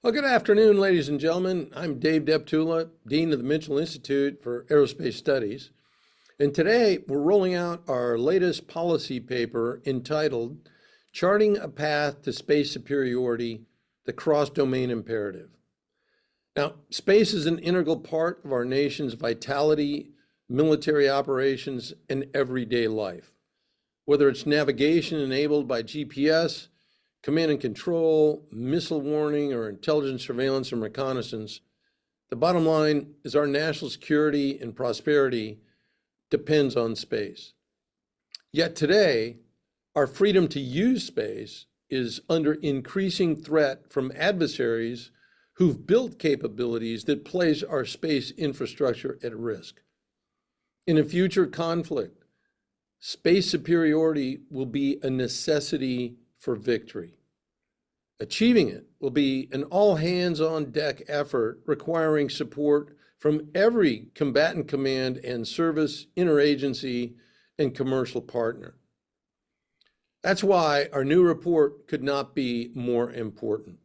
Well, good afternoon, ladies and gentlemen. I'm Dave Deptula, Dean of the Mitchell Institute for Aerospace Studies. And today we're rolling out our latest policy paper entitled Charting a Path to Space Superiority, the Cross-Domain Imperative. Now, space is an integral part of our nation's vitality, military operations, and everyday life. Whether it's navigation enabled by GPS, command and control, missile warning, or intelligence surveillance and reconnaissance, the bottom line is our national security and prosperity depends on space. Yet today, our freedom to use space is under increasing threat from adversaries who've built capabilities that place our space infrastructure at risk. In a future conflict, space superiority will be a necessity for victory. Achieving it will be an all-hands-on-deck effort requiring support from every combatant command and service, interagency, and commercial partner. That's why our new report could not be more important.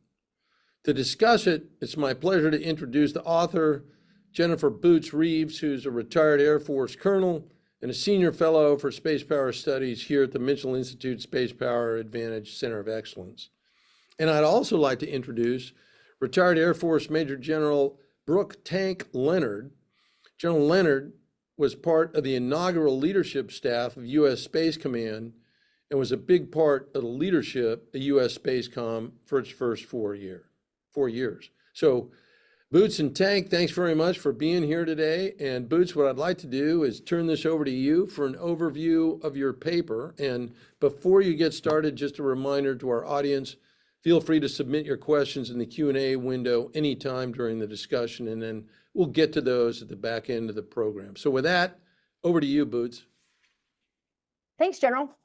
To discuss it, it's my pleasure to introduce the author, Jennifer Boots Reeves, who's a retired Air Force colonel and a senior fellow for space power studies here at the Mitchell Institute Space Power Advantage Center of Excellence. And I'd also like to introduce retired Air Force Major General Brook Tank Leonard. General Leonard was part of the inaugural leadership staff of U.S. Space Command and was a big part of the leadership of U.S. Spacecom for its first 4 years. So Boots and Tank, thanks very much for being here today. And Boots, what I'd like to do is turn this over to you for an overview of your paper. And before you get started, just a reminder to our audience, feel free to submit your questions in the Q&A window anytime during the discussion, and then we'll get to those at the back end of the program. So with that, over to you, Boots. Thanks, General.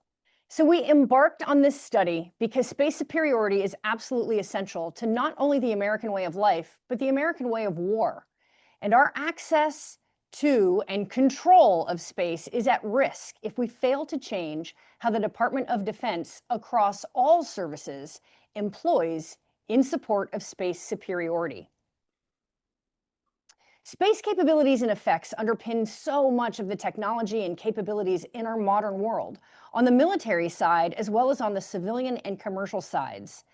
So we embarked on this study because space superiority is absolutely essential to not only the American way of life, but the American way of war. And our access to and control of space is at risk if we fail to change how the Department of Defense across all services employs in support of space superiority. Space capabilities and effects underpin so much of the technology and capabilities in our modern world, on the military side as well as on the civilian and commercial sides.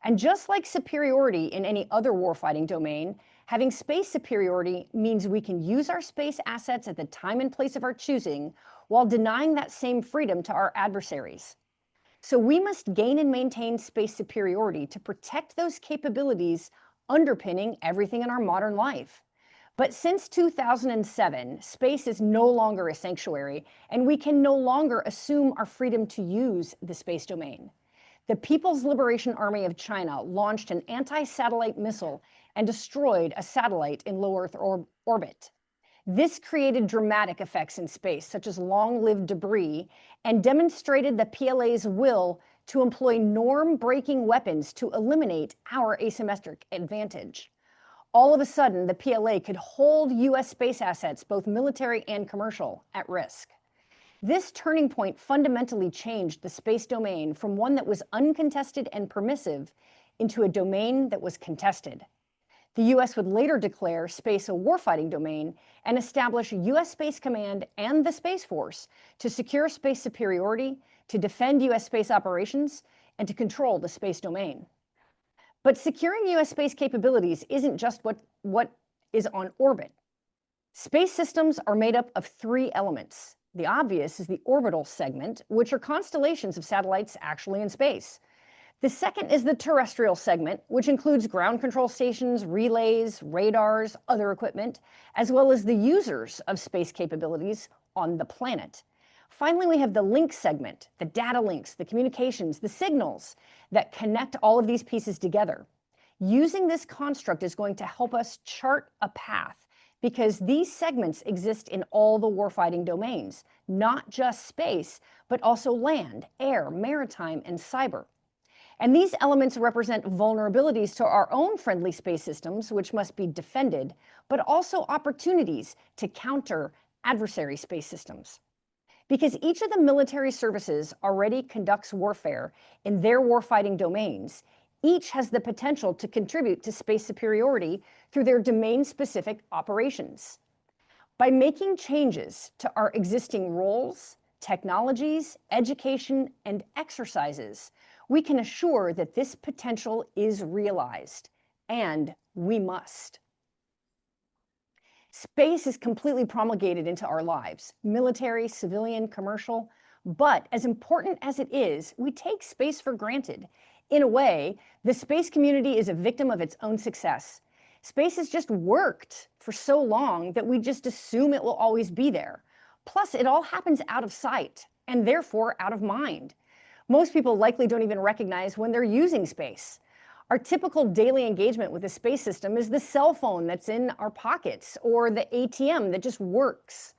And just like superiority in any other warfighting domain, having space superiority means we can use our space assets at the time and place of our choosing while denying that same freedom to our adversaries. So we must gain and maintain space superiority to protect those capabilities underpinning everything in our modern life. But since 2007, space is no longer a sanctuary, and we can no longer assume our freedom to use the space domain. The People's Liberation Army of China launched an anti-satellite missile and destroyed a satellite in low Earth orbit. This created dramatic effects in space, such as long-lived debris, and demonstrated the PLA's will to employ norm-breaking weapons to eliminate our asymmetric advantage. All of a sudden, the PLA could hold U.S. space assets, both military and commercial, at risk. This turning point fundamentally changed the space domain from one that was uncontested and permissive into a domain that was contested. The U.S. would later declare space a warfighting domain and establish U.S. Space Command and the Space Force to secure space superiority, to defend U.S. space operations, and to control the space domain. But securing U.S. space capabilities isn't just what is on orbit. Space systems are made up of 3 elements. The obvious is the orbital segment, which are constellations of satellites actually in space. The second is the terrestrial segment, which includes ground control stations, relays, radars, other equipment, as well as the users of space capabilities on the planet. Finally, we have the link segment, the data links, the communications, the signals that connect all of these pieces together. Using this construct is going to help us chart a path because these segments exist in all the warfighting domains, not just space, but also land, air, maritime, and cyber. And these elements represent vulnerabilities to our own friendly space systems, which must be defended, but also opportunities to counter adversary space systems. Because each of the military services already conducts warfare in their warfighting domains, Each has the potential to contribute to space superiority through their domain-specific operations. By making changes to our existing roles, technologies, education, and exercises, we can assure that this potential is realized, and we must. Space is completely promulgated into our lives, military, civilian, commercial, but as important as it is, we take space for granted. In a way, the space community is a victim of its own success. Space has just worked for so long that we just assume it will always be there. Plus, it all happens out of sight and therefore out of mind. Most people likely don't even recognize when they're using space. Our typical daily engagement with the space system is the cell phone that's in our pockets or the ATM that just works.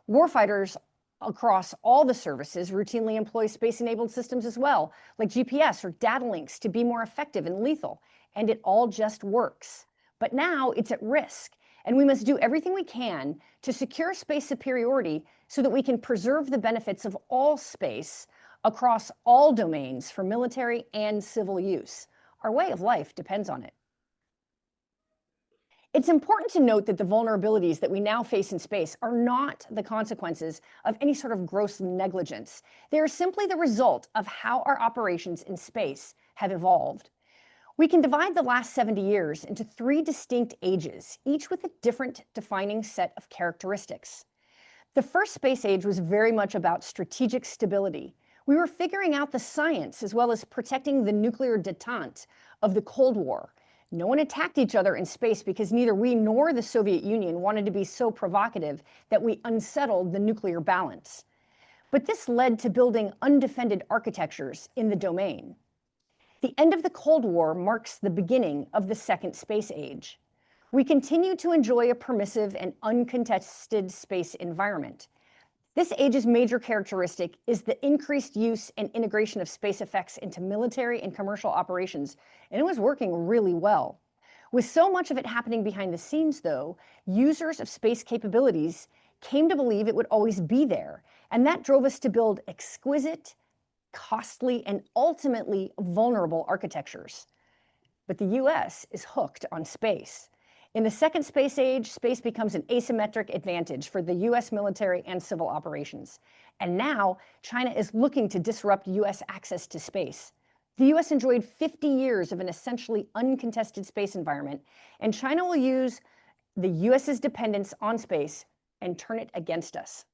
Warfighters across all the services routinely employ space-enabled systems as well, like GPS or data links to be more effective and lethal, and it all just works. But now it's at risk, and we must do everything we can to secure space superiority so that we can preserve the benefits of all space across all domains for military and civil use. Our way of life depends on it. It's important to note that the vulnerabilities that we now face in space are not the consequences of any sort of gross negligence. They are simply the result of how our operations in space have evolved. We can divide the last 70 years into 3 distinct ages, each with a different defining set of characteristics. The first space age was very much about strategic stability. We were figuring out the science as well as protecting the nuclear detente of the Cold War. No one attacked each other in space because neither we nor the Soviet Union wanted to be so provocative that we unsettled the nuclear balance. But this led to building undefended architectures in the domain. The end of the Cold War marks the beginning of the second space age. We continue to enjoy a permissive and uncontested space environment. This age's major characteristic is the increased use and integration of space effects into military and commercial operations, and it was working really well. With so much of it happening behind the scenes, though, users of space capabilities came to believe it would always be there, and that drove us to build exquisite, costly, and ultimately vulnerable architectures. But the US is hooked on space. In the second space age, space becomes an asymmetric advantage for the US military and civil operations. And now, China is looking to disrupt US access to space. The US enjoyed 50 years of an essentially uncontested space environment, and China will use the US's dependence on space and turn it against us.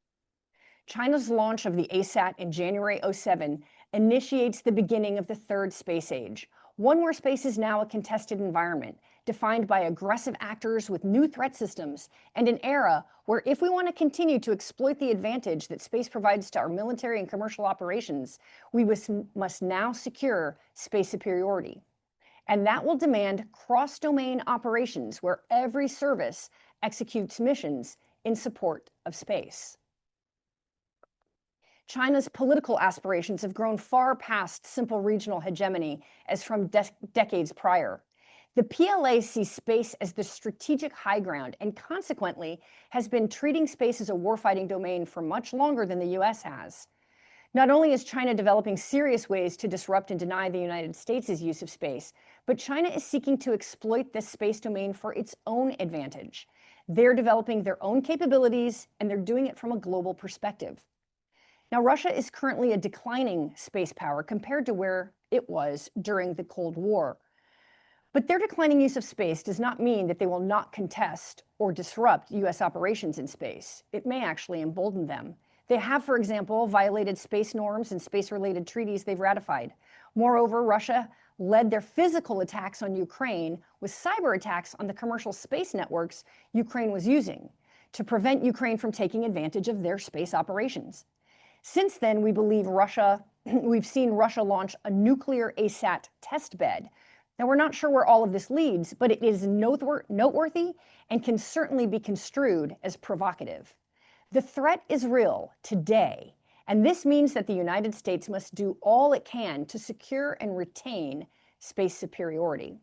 China's launch of the ASAT in January 2007 initiates the beginning of the third space age, one where space is now a contested environment, defined by aggressive actors with new threat systems, and an era where if we want to continue to exploit the advantage that space provides to our military and commercial operations, we must now secure space superiority. And that will demand cross-domain operations where every service executes missions in support of space. China's political aspirations have grown far past simple regional hegemony as from decades prior. The PLA sees space as the strategic high ground and consequently has been treating space as a warfighting domain for much longer than the US has. Not only is China developing serious ways to disrupt and deny the United States' use of space, but China is seeking to exploit this space domain for its own advantage. They're developing their own capabilities and they're doing it from a global perspective. Now, Russia is currently a declining space power compared to where it was during the Cold War. But their declining use of space does not mean that they will not contest or disrupt US operations in space. It may actually embolden them. They have, for example, violated space norms and space-related treaties they've ratified. Moreover, Russia led their physical attacks on Ukraine with cyber attacks on the commercial space networks Ukraine was using to prevent Ukraine from taking advantage of their space operations. Since then, we've seen Russia launch a nuclear ASAT test bed. Now, we're not sure where all of this leads, but it is noteworthy and can certainly be construed as provocative. The threat is real today, and this means that the United States must do all it can to secure and retain space superiority.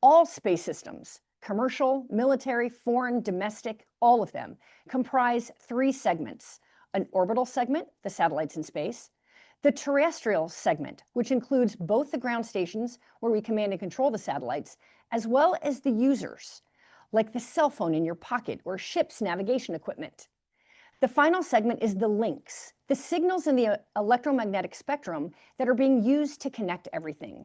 All space systems, commercial, military, foreign, domestic, all of them, comprise 3 segments: an orbital segment, the satellites in space, The terrestrial segment, which includes both the ground stations where we command and control the satellites, as well as the users, like the cell phone in your pocket or ship's navigation equipment. The final segment is the links, the signals in the electromagnetic spectrum that are being used to connect everything.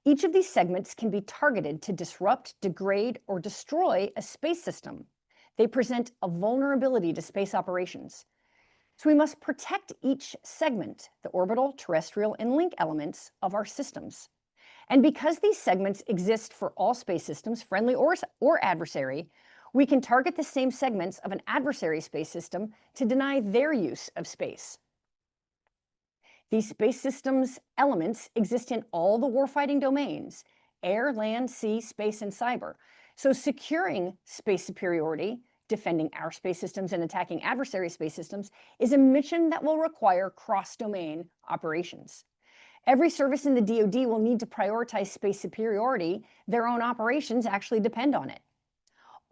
Each of these segments can be targeted to disrupt, degrade, or destroy a space system. They present a vulnerability to space operations. So we must protect each segment, the orbital, terrestrial, and link elements of our systems. And because these segments exist for all space systems, friendly or adversary, we can target the same segments of an adversary space system to deny their use of space. These space systems elements exist in all the warfighting domains: air, land, sea, space, and cyber. So securing space superiority, defending our space systems and attacking adversary space systems, is a mission that will require cross-domain operations. Every service in the DoD will need to prioritize space superiority. Their own operations actually depend on it.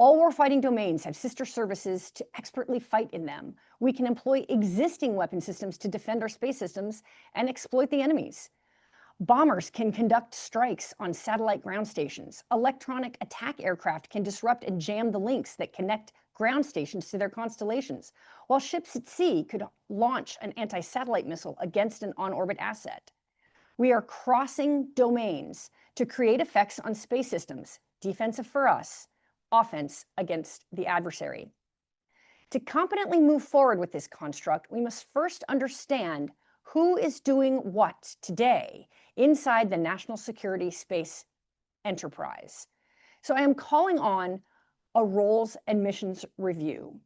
All warfighting domains have sister services to expertly fight in them. We can employ existing weapon systems to defend our space systems and exploit the enemies. Bombers can conduct strikes on satellite ground stations. Electronic attack aircraft can disrupt and jam the links that connect ground stations to their constellations, while ships at sea could launch an anti-satellite missile against an on-orbit asset. We are crossing domains to create effects on space systems, defensive for us, offense against the adversary. To competently move forward with this construct, we must first understand who is doing what today inside the national security space enterprise. So I am calling on a roles and missions review.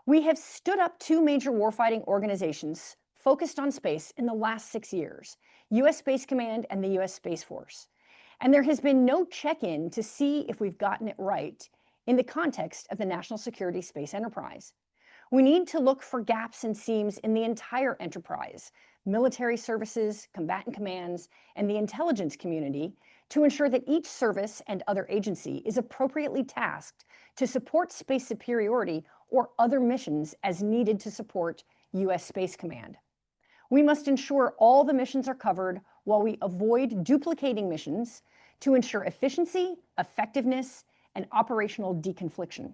We have stood up two major warfighting organizations focused on space in the last 6 years, U.S. Space Command and the U.S. Space Force. And there has been no check-in to see if we've gotten it right in the context of the national security space enterprise. We need to look for gaps and seams in the entire enterprise, military services, combatant commands, and the intelligence community, to ensure that each service and other agency is appropriately tasked to support space superiority or other missions as needed to support U.S. Space Command. We must ensure all the missions are covered while we avoid duplicating missions to ensure efficiency, effectiveness, and operational deconfliction.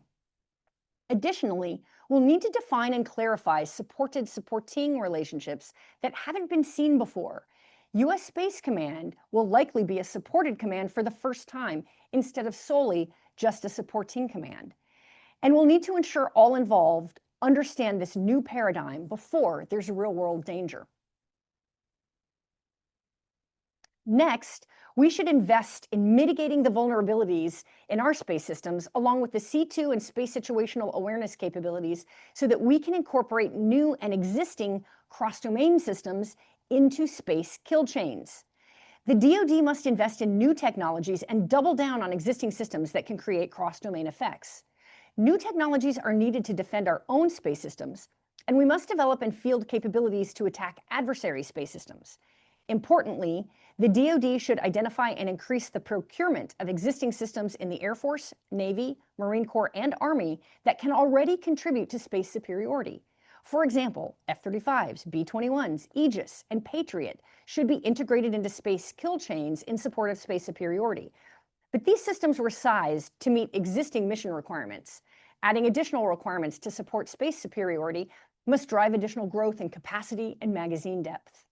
Additionally, we'll need to define and clarify supporting relationships that haven't been seen before. U.S. Space Command will likely be a supported command for the first time instead of solely just a supporting command. And we'll need to ensure all involved understand this new paradigm before there's a real-world danger. Next, we should invest in mitigating the vulnerabilities in our space systems, along with the C2 and space situational awareness capabilities, so that we can incorporate new and existing cross-domain systems into space kill chains. The DoD must invest in new technologies and double down on existing systems that can create cross-domain effects. New technologies are needed to defend our own space systems, and we must develop and field capabilities to attack adversary space systems. Importantly, the DoD should identify and increase the procurement of existing systems in the Air Force, Navy, Marine Corps, and Army that can already contribute to space superiority. For example, F-35s, B-21s, Aegis, and Patriot should be integrated into space kill chains in support of space superiority. But these systems were sized to meet existing mission requirements. Adding additional requirements to support space superiority must drive additional growth in capacity and magazine depth.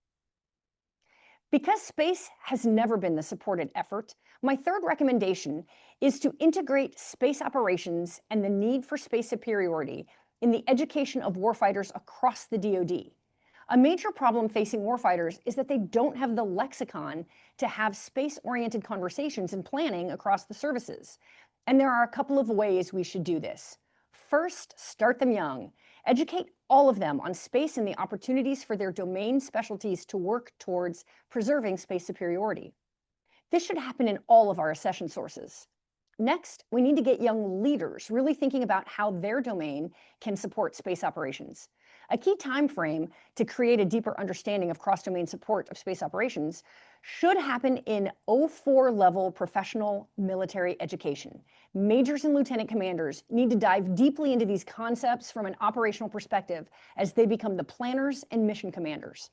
Because space has never been the supported effort, my third recommendation is to integrate space operations and the need for space superiority in the education of warfighters across the DoD. A major problem facing warfighters is that they don't have the lexicon to have space-oriented conversations and planning across the services. And there are a couple of ways we should do this. First, start them young. Educate all of them on space and the opportunities for their domain specialties to work towards preserving space superiority. This should happen in all of our accession sources. Next, we need to get young leaders really thinking about how their domain can support space operations. A key time frame to create a deeper understanding of cross-domain support of space operations should happen in 04 level professional military education. Majors and lieutenant commanders need to dive deeply into these concepts from an operational perspective as they become the planners and mission commanders.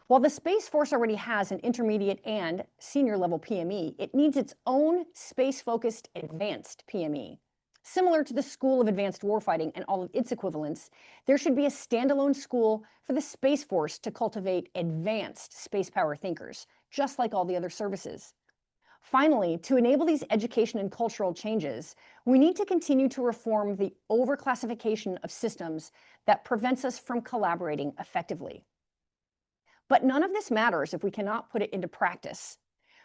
While the Space Force already has an intermediate and senior level PME, it needs its own space-focused advanced PME. Similar to the School of Advanced Warfighting and all of its equivalents, there should be a standalone school for the Space Force to cultivate advanced space power thinkers, just like all the other services. Finally, to enable these education and cultural changes, we need to continue to reform the overclassification of systems that prevents us from collaborating effectively. But none of this matters if we cannot put it into practice.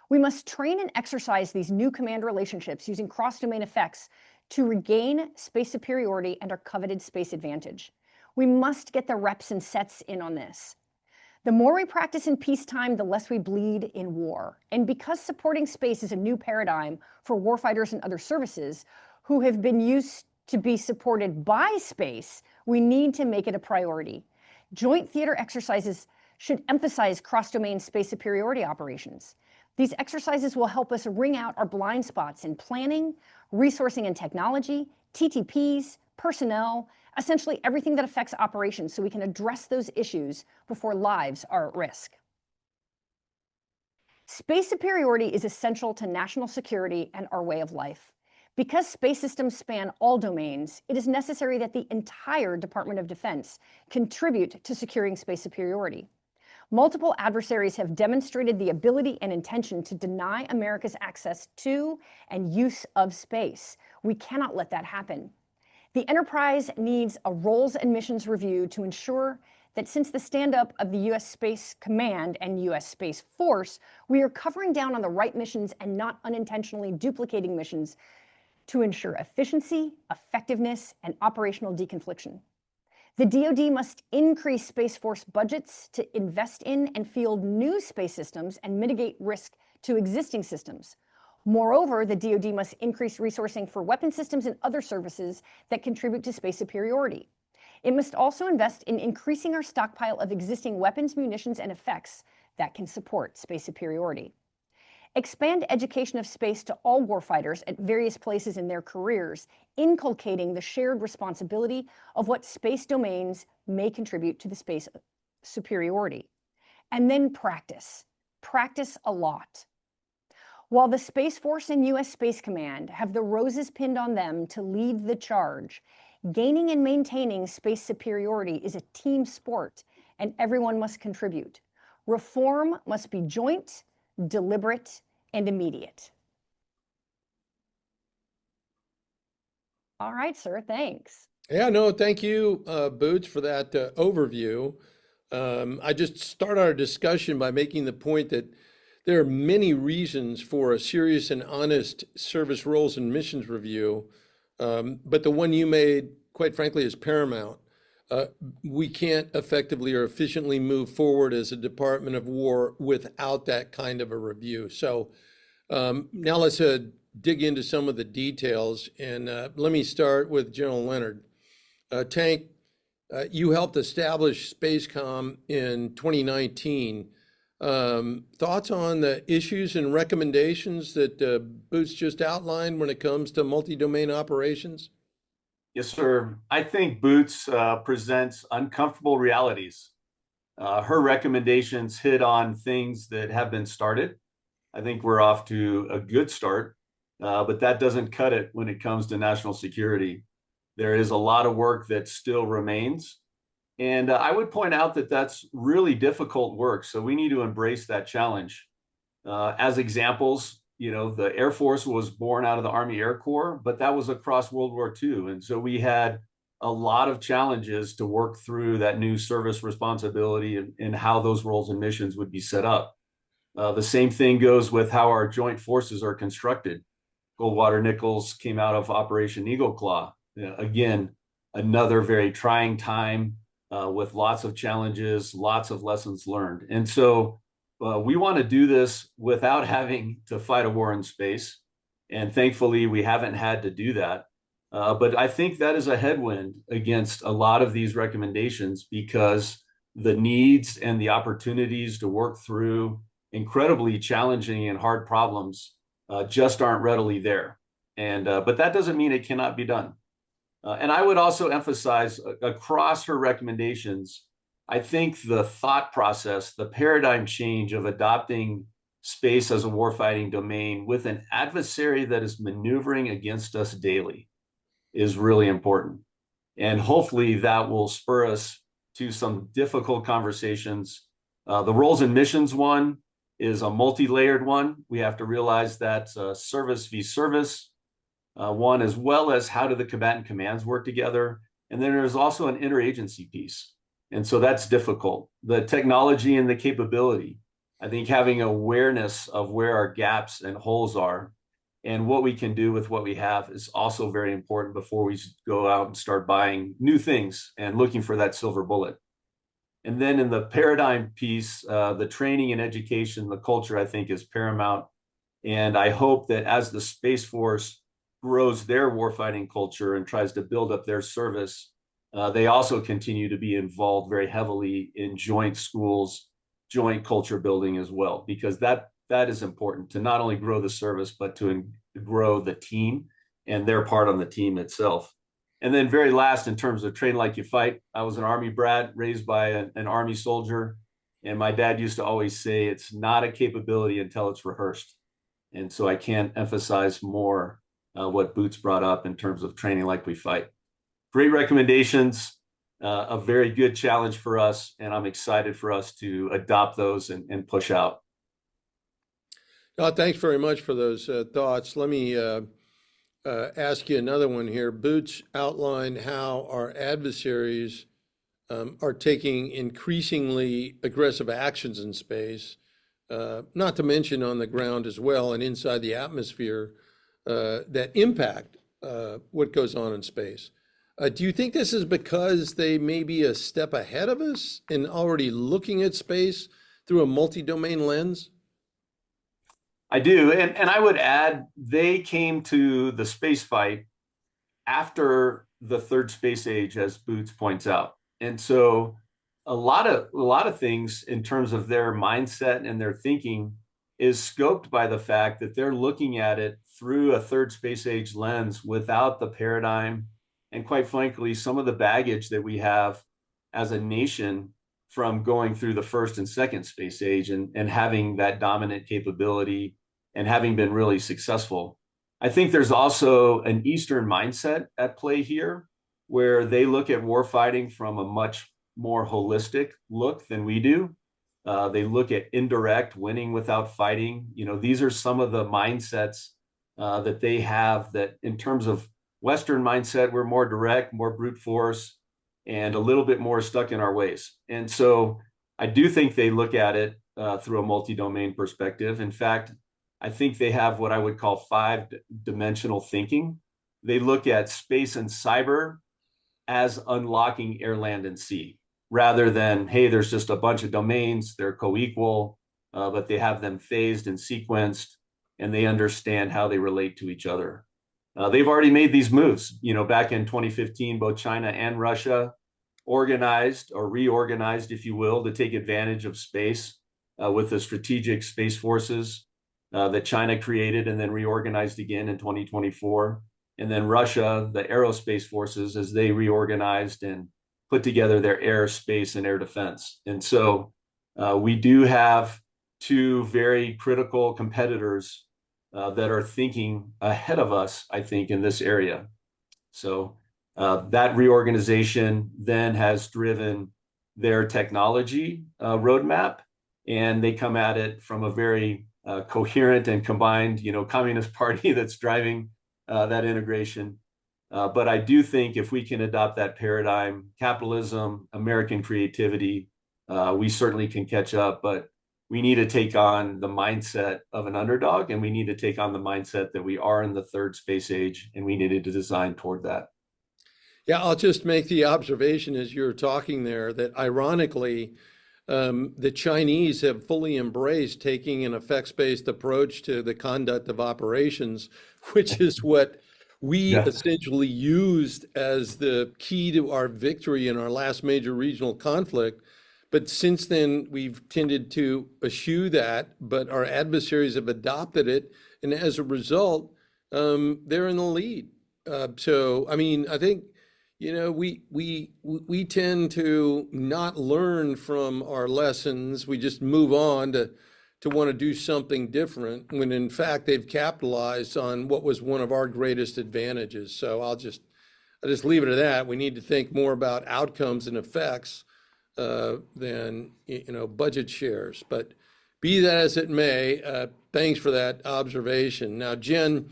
We must train and exercise these new command relationships using cross-domain effects to regain space superiority and our coveted space advantage. We must get the reps and sets in on this. The more we practice in peacetime, the less we bleed in war. And because supporting space is a new paradigm for warfighters and other services who have been used to be supported by space, we need to make it a priority. Joint theater exercises should emphasize cross-domain space superiority operations. These exercises will help us wring out our blind spots in planning, resourcing and technology, TTPs, personnel, essentially everything that affects operations so we can address those issues before lives are at risk. Space superiority is essential to national security and our way of life. Because space systems span all domains, it is necessary that the entire Department of Defense contribute to securing space superiority. Multiple adversaries have demonstrated the ability and intention to deny America's access to and use of space. We cannot let that happen. The enterprise needs a roles and missions review to ensure that since the stand-up of the U.S. Space Command and U.S. Space Force, we are covering down on the right missions and not unintentionally duplicating missions to ensure efficiency, effectiveness, and operational deconfliction. The DoD must increase Space Force budgets to invest in and field new space systems and mitigate risk to existing systems. Moreover, the DoD must increase resourcing for weapon systems and other services that contribute to space superiority. It must also invest in increasing our stockpile of existing weapons, munitions, and effects that can support space superiority. Expand education of space to all warfighters at various places in their careers, inculcating the shared responsibility of what space domains may contribute to the space superiority. And then practice. Practice a lot. While the Space Force and U.S. Space Command have the roses pinned on them to lead the charge, gaining and maintaining space superiority is a team sport, and everyone must contribute. Reform must be joint, deliberate, and immediate. All right, sir, thanks. Yeah, no, thank you, Boots, for that overview. I just start our discussion by making the point that there are many reasons for a serious and honest service roles and missions review, but the one you made, quite frankly, is paramount. We can't effectively or efficiently move forward as a Department of War without that kind of a review. So now let's dig into some of the details, and let me start with General Leonard. Tank, you helped establish SpaceCom in 2019. Thoughts on the issues and recommendations that Boots just outlined when it comes to multi-domain operations? Yes, sir. I think Boots presents uncomfortable realities. Her recommendations hit on things that have been started. I think we're off to a good start, but that doesn't cut it when it comes to national security. There is a lot of work that still remains. And I would point out that that's really difficult work. So we need to embrace that challenge. As examples, the Air Force was born out of the Army Air Corps, but that was across World War II. And so we had a lot of challenges to work through that new service responsibility and how those roles and missions would be set up. The same thing goes with how our joint forces are constructed. Goldwater Nichols came out of Operation Eagle Claw. Again, another very trying time. With lots of challenges, lots of lessons learned. And so we want to do this without having to fight a war in space. And thankfully, we haven't had to do that. But I think that is a headwind against a lot of these recommendations because the needs and the opportunities to work through incredibly challenging and hard problems just aren't readily there. And but that doesn't mean it cannot be done. And I would also emphasize across her recommendations, I think the thought process, the paradigm change of adopting space as a warfighting domain with an adversary that is maneuvering against us daily is really important. And hopefully that will spur us to some difficult conversations. The roles and missions one is a multi-layered one. We have to realize that service v. service one, as well as how do the combatant commands work together. And then there's also an interagency piece. And so that's difficult. The technology and the capability, I think having awareness of where our gaps and holes are and what we can do with what we have is also very important before we go out and start buying new things and looking for that silver bullet. And then in the paradigm piece, the training and education, the culture, I think, is paramount. And I hope that as the Space Force grows their warfighting culture and tries to build up their service, they also continue to be involved very heavily in joint schools, joint culture building as well, because that is important to not only grow the service, but to grow the team and their part on the team itself. And then very last, in terms of train like you fight, I was an Army brat raised by an Army soldier. And my dad used to always say, it's not a capability until it's rehearsed. And so I can't emphasize more what Boots brought up in terms of training like we fight. Great recommendations, a very good challenge for us. And I'm excited for us to adopt those and push out. Thanks very much for those thoughts. Let me ask you another one here. Boots outlined how our adversaries are taking increasingly aggressive actions in space, not to mention on the ground as well and inside the atmosphere that impact what goes on in space. Do you think this is because they may be a step ahead of us in already looking at space through a multi-domain lens? I do. And I would add, they came to the space fight after the third space age, as Boots points out. And so a lot of things in terms of their mindset and their thinking is scoped by the fact that they're looking at it through a third space age lens without the paradigm and, quite frankly, some of the baggage that we have as a nation from going through the first and second space age and having that dominant capability and having been really successful. I think there's also an Eastern mindset at play here, where they look at warfighting from a much more holistic look than we do. They look at indirect, winning without fighting. You know, these are some of the mindsets that they have that in terms of Western mindset, we're more direct, more brute force, and a little bit more stuck in our ways. And so I do think they look at it through a multi-domain perspective. In fact, I think they have what I would call 5-dimensional thinking. They look at space and cyber as unlocking air, land, and sea, rather than, hey, there's just a bunch of domains, they're co-equal, but they have them phased and sequenced, and they understand how they relate to each other. They've already made these moves. You know, back in 2015, both China and Russia organized or reorganized, if you will, to take advantage of space with the strategic space forces that China created and then reorganized again in 2024. And then Russia, the aerospace forces, as they reorganized and put together their air, space, and air defense. And so we do have two very critical competitors that are thinking ahead of us, I think, in this area. So that reorganization then has driven their technology roadmap, and they come at it from a very coherent and combined, you know, Communist Party that's driving that integration. But I do think if we can adopt that paradigm, capitalism, American creativity, we certainly can catch up. But we need to take on the mindset of an underdog, and we need to take on the mindset that we are in the third space age, and we needed to design toward that. Yeah, I'll just make the observation as you're talking there that ironically, the Chinese have fully embraced taking an effects-based approach to the conduct of operations, which is what we essentially used as the key to our victory in our last major regional conflict. But since then, we've tended to eschew that, but our adversaries have adopted it. And as a result, they're in the lead. So, I mean, I think, We tend to not learn from our lessons. We just move on to want to do something different when in fact they've capitalized on what was one of our greatest advantages. So I'll just leave it at that. We need to think more about outcomes and effects than budget shares. But be that as it may, thanks for that observation. Now, Jen,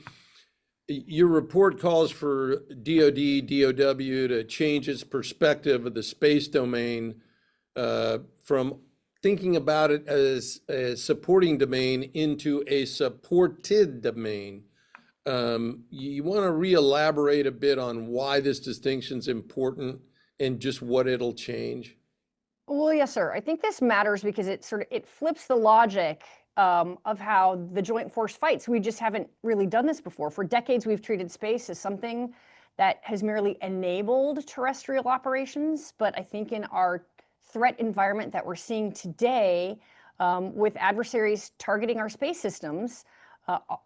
your report calls for DoD, DoW to change its perspective of the space domain from thinking about it as a supporting domain into a supported domain. You want to re-elaborate a bit on why this distinction is important and just what it'll change? Well, yes, sir. I think this matters because it flips the logic of how the joint force fights. We just haven't really done this before. For decades, we've treated space as something that has merely enabled terrestrial operations. But I think in our threat environment that we're seeing today, with adversaries targeting our space systems,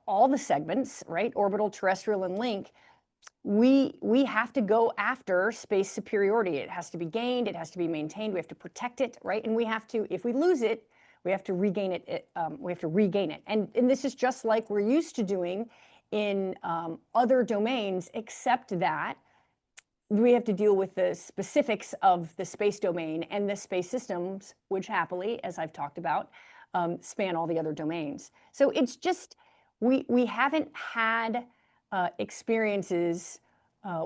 all the segments, right, orbital, terrestrial, and link, we have to go after space superiority. It has to be gained, it has to be maintained, we have to protect it, right? And we have to, if we lose it, we have to regain it. And this is just like we're used to doing in other domains, except that we have to deal with the specifics of the space domain and the space systems, which happily, as I've talked about, span all the other domains. So it's just, we haven't had experiences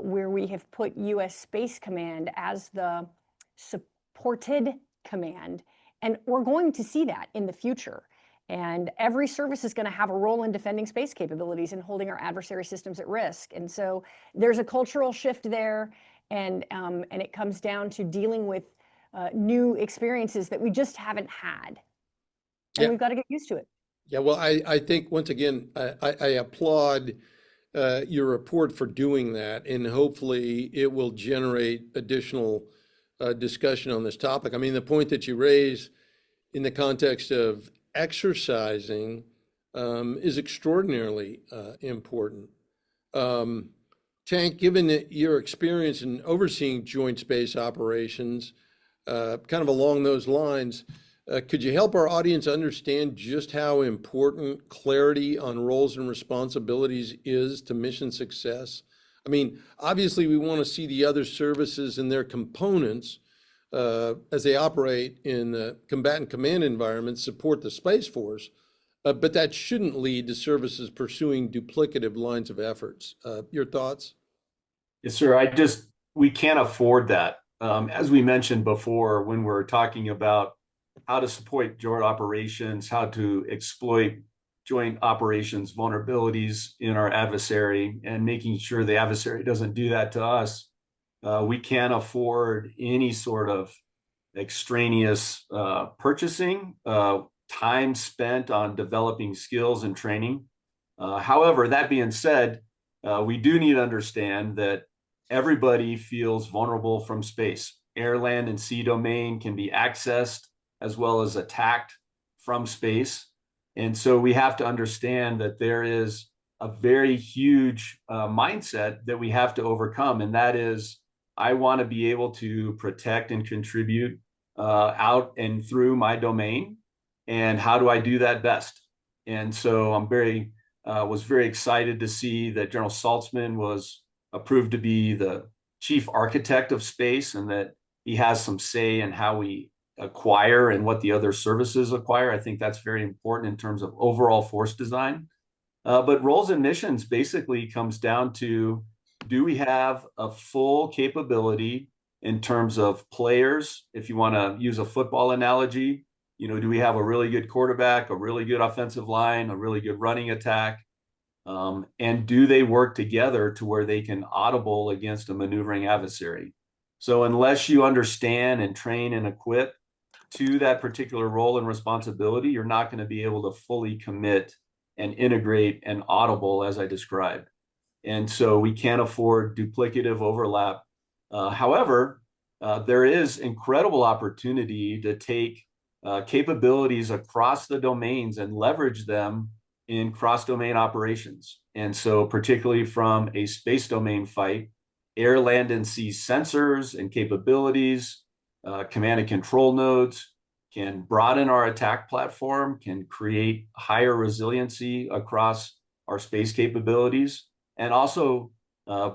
where we have put U.S. Space Command as the supported command, and we're going to see that in the future. And every service is going to have a role in defending space capabilities and holding our adversary systems at risk. And so there's a cultural shift there, and it comes down to dealing with new experiences that we just haven't had. And we've got to get used to it. Yeah, well, I think, once again, I applaud your report for doing that, and hopefully it will generate additional discussion on this topic. I mean, the point that you raise in the context of exercising is extraordinarily important. Tank, given that your experience in overseeing joint space operations, kind of along those lines, could you help our audience understand just how important clarity on roles and responsibilities is to mission success? I mean, obviously we want to see the other services and their components as they operate in the combatant command environment support the Space Force, but that shouldn't lead to services pursuing duplicative lines of efforts. Your thoughts? Yes, sir. We can't afford that. As we mentioned before, when we're talking about how to support joint operations, how to exploit joint operations vulnerabilities in our adversary, and making sure the adversary doesn't do that to us, we can't afford any sort of extraneous purchasing, time spent on developing skills and training. However, that being said, we do need to understand that everybody feels vulnerable from space. Air, land, and sea domain can be accessed as well as attacked from space. And so we have to understand that there is a very huge mindset that we have to overcome. And that is, I want to be able to protect and contribute out and through my domain. And how do I do that best? And so I'm was very excited to see that General Saltzman was approved to be the chief architect of space, and that he has some say in how we acquire and what the other services acquire. I think that's very important in terms of overall force design. But roles and missions basically comes down to, do we have a full capability in terms of players? If you want to use a football analogy, do we have a really good quarterback, a really good offensive line, a really good running attack? And do they work together to where they can audible against a maneuvering adversary? So unless you understand and train and equip to that particular role and responsibility, you're not going to be able to fully commit and integrate and audible as I described. And so we can't afford duplicative overlap. However, there is incredible opportunity to take capabilities across the domains and leverage them in cross-domain operations. And so particularly from a space domain fight, air, land, and sea sensors and capabilities, command and control nodes, can broaden our attack platform, can create higher resiliency across our space capabilities, and also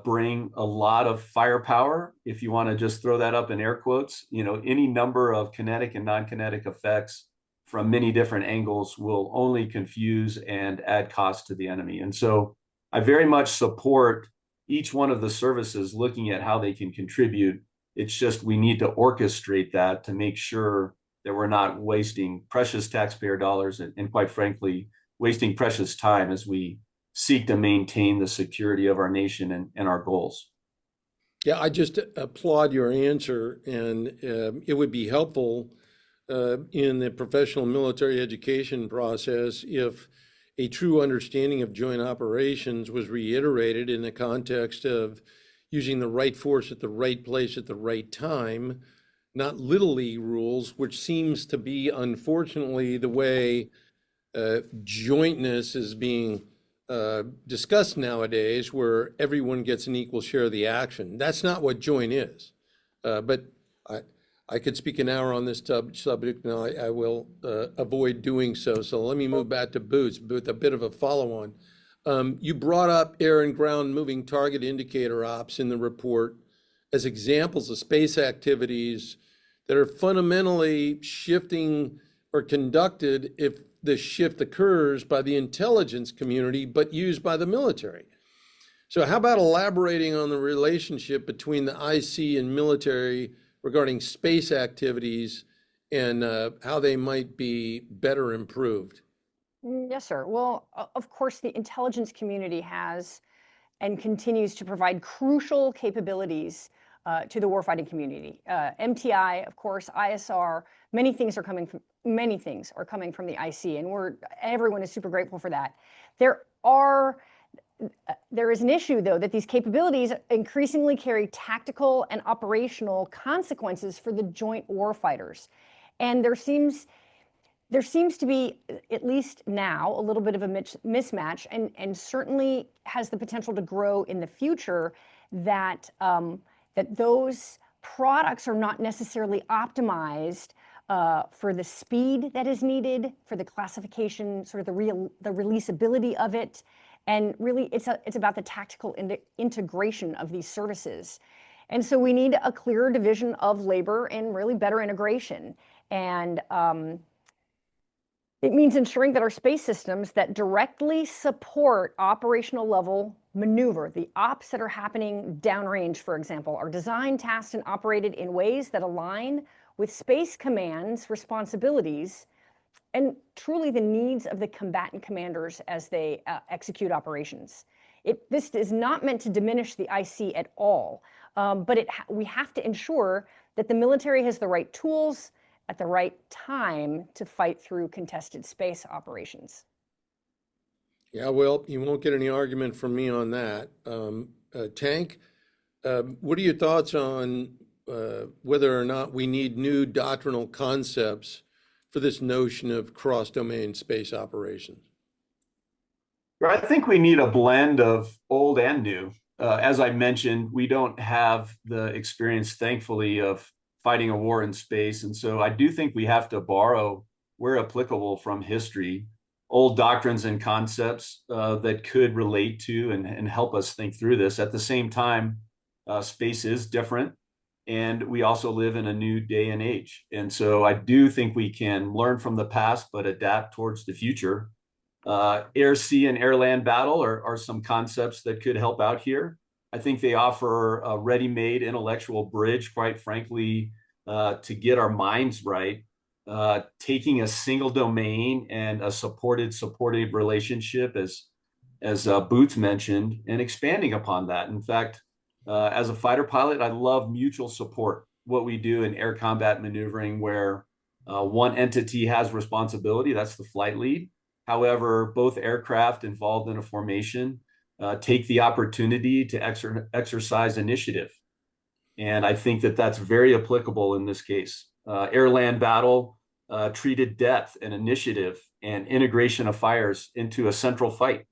bring a lot of firepower. If you want to just throw that up in air quotes, any number of kinetic and non-kinetic effects from many different angles will only confuse and add cost to the enemy. And so I very much support each one of the services looking at how they can contribute. It's just we need to orchestrate that to make sure that we're not wasting precious taxpayer dollars and quite frankly, wasting precious time as we seek to maintain the security of our nation and our goals. Yeah, I just applaud your answer, and it would be helpful in the professional military education process if a true understanding of joint operations was reiterated in the context of using the right force at the right place at the right time, not little league rules, which seems to be, unfortunately, the way jointness is being discussed nowadays, where everyone gets an equal share of the action. That's not what joint is. But I could speak an hour on this subject, and I will avoid doing so. So let me move back to Boots with a bit of a follow-on. You brought up air and ground moving target indicator ops in the report as examples of space activities that are fundamentally shifting or conducted, if the shift occurs, by the intelligence community, but used by the military. So how about elaborating on the relationship between the IC and military regarding space activities and how they might be better improved? Yes, sir. Well, of course, the intelligence community has and continues to provide crucial capabilities to the warfighting community. MTI, of course, ISR, many things are coming from the IC, and everyone is super grateful for that. There is an issue, though, that these capabilities increasingly carry tactical and operational consequences for the joint warfighters. And there seems to be, at least now, a little bit of a mismatch, and certainly has the potential to grow in the future, that those products are not necessarily optimized for the speed that is needed, for the classification, sort of the releasability of it. And really, it's about the tactical integration of these services. And so we need a clearer division of labor and really better integration. And it means ensuring that our space systems that directly support operational level maneuver, the ops that are happening downrange, for example, are designed, tasked, and operated in ways that align with Space Command's responsibilities and truly the needs of the combatant commanders as they execute operations. This is not meant to diminish the IC at all, but we have to ensure that the military has the right tools at the right time to fight through contested space operations. Yeah, well, you won't get any argument from me on that. Tank, what are your thoughts on whether or not we need new doctrinal concepts for this notion of cross-domain space operations? I think we need a blend of old and new. As I mentioned, we don't have the experience, thankfully, of fighting a war in space. And so I do think we have to borrow, where applicable, from history, old doctrines and concepts that could relate to and help us think through this. At the same time, space is different, and we also live in a new day and age. And so I do think we can learn from the past, but adapt towards the future. Air, sea, and air-land battle are some concepts that could help out here. I think they offer a ready-made intellectual bridge, quite frankly, to get our minds right, taking a single domain and a supportive relationship, as Boots mentioned, and expanding upon that. In fact, as a fighter pilot, I love mutual support, what we do in air combat maneuvering, where one entity has responsibility, that's the flight lead. However, both aircraft involved in a formation take the opportunity to exercise initiative. And I think that that's very applicable in this case. Air-land battle treated depth and initiative and integration of fires into a central fight,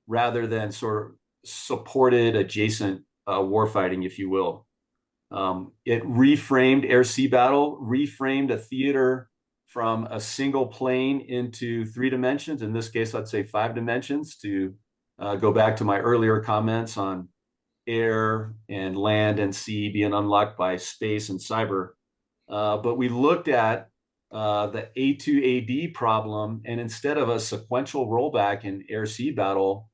rather than sort of supported adjacent warfighting, if you will. It reframed air-sea battle, reframed a theater from a single plane into 3 dimensions. In this case, I'd say 5 dimensions, to go back to my earlier comments on air and land and sea being unlocked by space and cyber. But we looked at the A2AD problem, and instead of a sequential rollback in air-sea battle,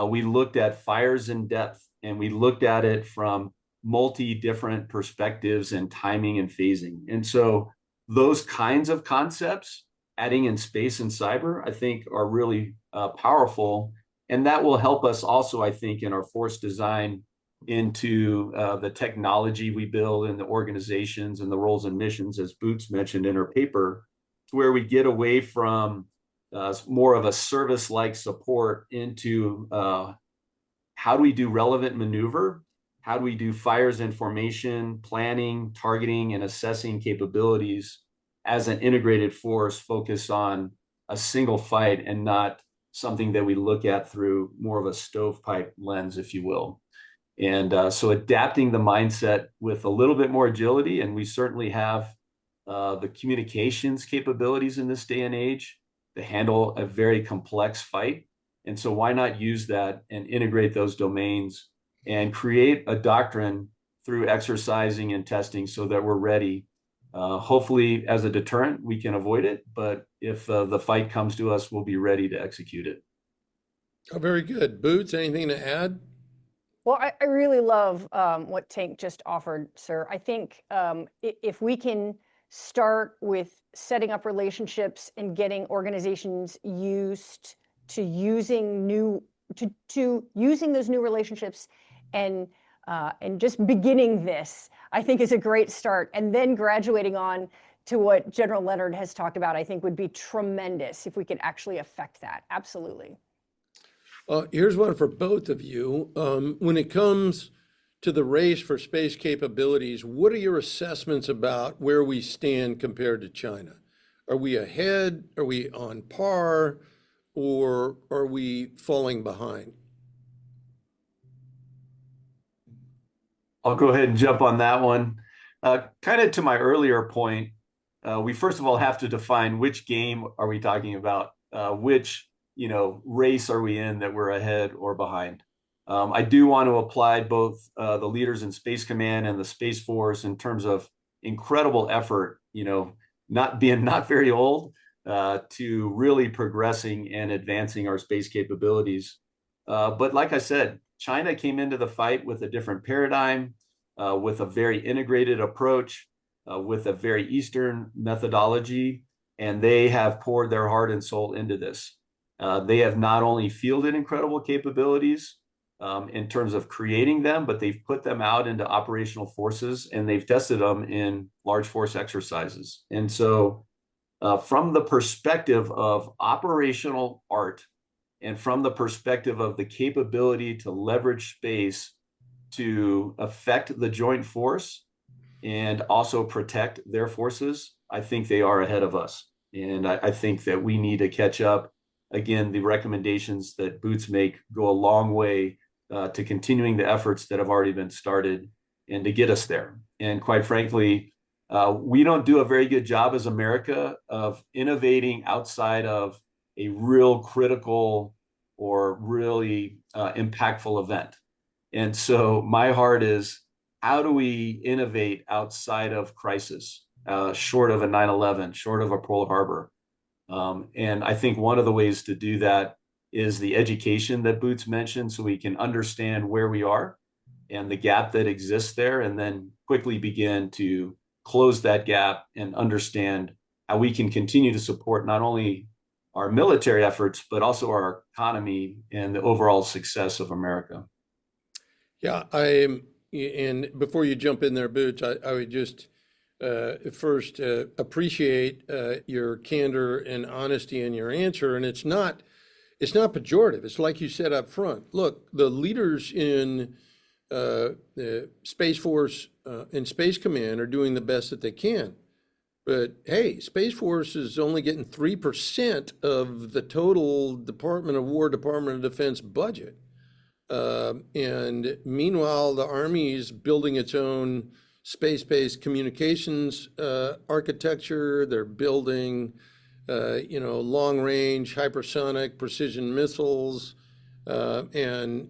we looked at fires in depth, and we looked at it from multi-different perspectives and timing and phasing. And so those kinds of concepts, adding in space and cyber, I think are really powerful. And that will help us also, I think, in our force design into the technology we build in the organizations and the roles and missions, as Boots mentioned in her paper, to where we get away from more of a service-like support into how do we do relevant maneuver? How do we do fires and formation, planning, targeting, and assessing capabilities as an integrated force focused on a single fight and not something that we look at through more of a stovepipe lens, if you will. And so adapting the mindset with a little bit more agility, and we certainly have the communications capabilities in this day and age to handle a very complex fight. And so why not use that and integrate those domains and create a doctrine through exercising and testing so that we're ready. Hopefully, as a deterrent, we can avoid it. But if the fight comes to us, we'll be ready to execute it. Oh, very good. Boots, anything to add? Well, I really love what Tank just offered, sir. I think if we can start with setting up relationships and getting organizations used to using using those new relationships and just beginning this, I think is a great start. And then graduating on to what General Leonard has talked about, I think would be tremendous if we could actually affect that. Absolutely. Here's one for both of you. When it comes to the race for space capabilities, what are your assessments about where we stand compared to China? Are we ahead? Are we on par? Or are we falling behind? I'll go ahead and jump on that one. Kind of to my earlier point, we first of all have to define which game are we talking about, which race are we in that we're ahead or behind. I do want to apply both the leaders in Space Command and the Space Force in terms of incredible effort, not very old, to really progressing and advancing our space capabilities. But like I said, China came into the fight with a different paradigm, with a very integrated approach, with a very Eastern methodology, and they have poured their heart and soul into this. They have not only fielded incredible capabilities in terms of creating them, but they've put them out into operational forces and they've tested them in large force exercises. And so from the perspective of operational art and from the perspective of the capability to leverage space to affect the joint force and also protect their forces, I think they are ahead of us. And I think that we need to catch up. Again, the recommendations that Boots make go a long way to continuing the efforts that have already been started and to get us there. And quite frankly, we don't do a very good job as America of innovating outside of a real critical or really impactful event. And so my heart is, how do we innovate outside of crisis, short of a 9/11, short of a Pearl Harbor? And I think one of the ways to do that is the education that Boots mentioned, so we can understand where we are and the gap that exists there, and then quickly begin to close that gap and understand how we can continue to support not only our military efforts, but also our economy and the overall success of America. Yeah, and before you jump in there, Boots, I would just first appreciate your candor and honesty in your answer. And it's not pejorative. It's like you said up front. Look, the leaders in the Space Force and Space Command are doing the best that they can. But hey, Space Force is only getting 3% of the total Department of War, Department of Defense budget. And meanwhile, the Army is building its own space-based communications architecture. They're building, long-range hypersonic precision missiles. And,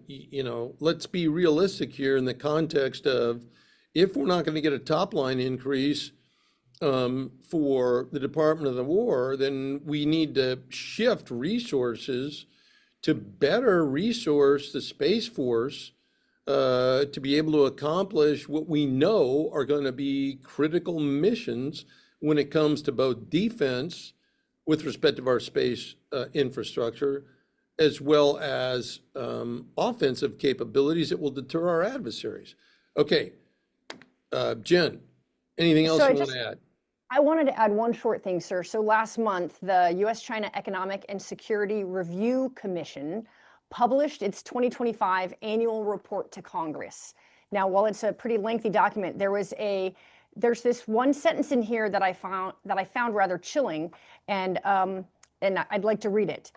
let's be realistic here in the context of if we're not going to get a top-line increase for the Department of the War, then we need to shift resources to better resource the Space Force to be able to accomplish what we know are going to be critical missions when it comes to both defense with respect to our space infrastructure, as well as offensive capabilities that will deter our adversaries. Okay, Jen, anything else you want to add? I wanted to add one short thing, sir. So last month, the U.S.-China Economic and Security Review Commission published its 2025 annual report to Congress. Now, while it's a pretty lengthy document, there's this one sentence in here that I found rather chilling, and I'd like to read it.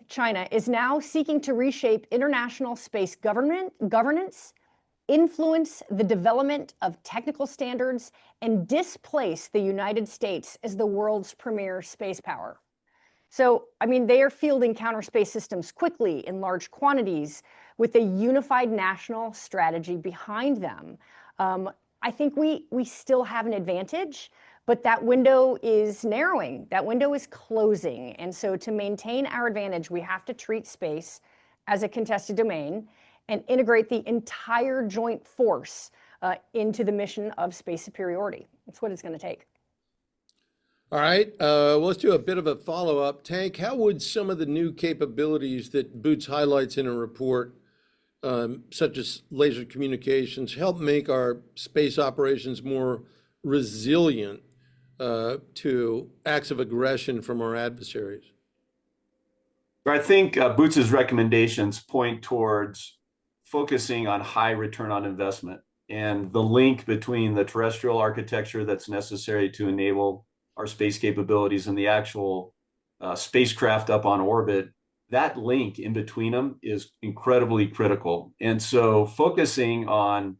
China, is now seeking to reshape international space governance, influence the development of technical standards, and displace the United States as the world's premier space power. So, they are fielding counter space systems quickly in large quantities with a unified national strategy behind them. I think we still have an advantage, but that window is narrowing. That window is closing. And so to maintain our advantage, we have to treat space as a contested domain and integrate the entire joint force into the mission of space superiority. That's what it's going to take. All right, well, let's do a bit of a follow-up. Tank, how would some of the new capabilities that Boots highlights in a report, such as laser communications, help make our space operations more resilient to acts of aggression from our adversaries? I think Boots's recommendations point towards focusing on high return on investment and the link between the terrestrial architecture that's necessary to enable our space capabilities and the actual spacecraft up on orbit. That link in between them is incredibly critical. And so focusing on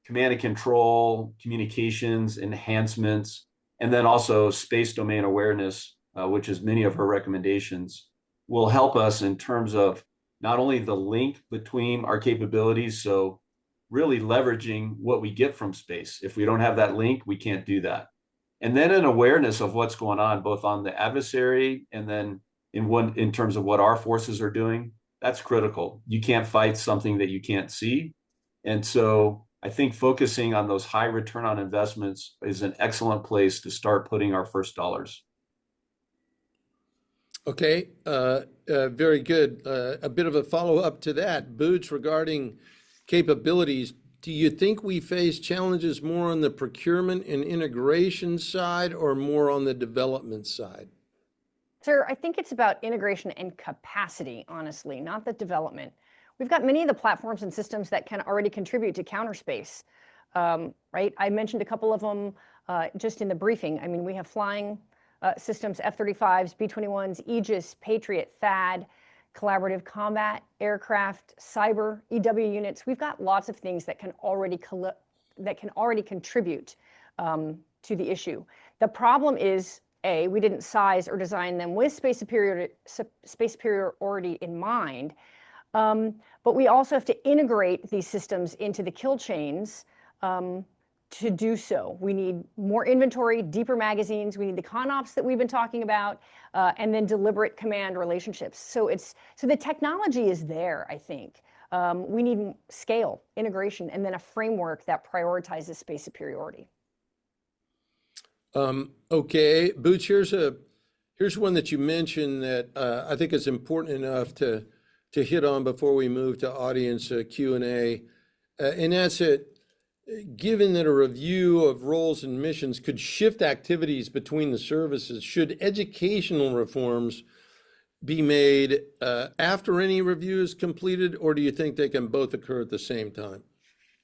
command and control, communications, enhancements, and then also space domain awareness, which is many of her recommendations, will help us in terms of not only the link between our capabilities, so really leveraging what we get from space. If we don't have that link, we can't do that. And then an awareness of what's going on, both on the adversary and then in terms of what our forces are doing. That's critical. You can't fight something that you can't see. And so I think focusing on those high return on investments is an excellent place to start putting our first dollars. Okay, very good. A bit of a follow-up to that. Boots, regarding capabilities, do you think we face challenges more on the procurement and integration side or more on the development side? Sir, I think it's about integration and capacity, honestly, not the development. We've got many of the platforms and systems that can already contribute to counterspace, right? I mentioned a couple of them just in the briefing. We have flying systems, F-35s, B-21s, Aegis, Patriot, THAAD, collaborative combat, aircraft, cyber, EW units. We've got lots of things that can already contribute to the issue. The problem is, A, we didn't size or design them with space superiority in mind, but we also have to integrate these systems into the kill chains to do so. We need more inventory, deeper magazines. We need the ConOps that we've been talking about, and then deliberate command relationships. So the technology is there, I think. We need scale, integration, and then a framework that prioritizes space superiority. Okay, Boots, here's one that you mentioned that I think is important enough to hit on before we move to audience Q&A, and that's it. Given that a review of roles and missions could shift activities between the services, should educational reforms be made after any review is completed, or do you think they can both occur at the same time?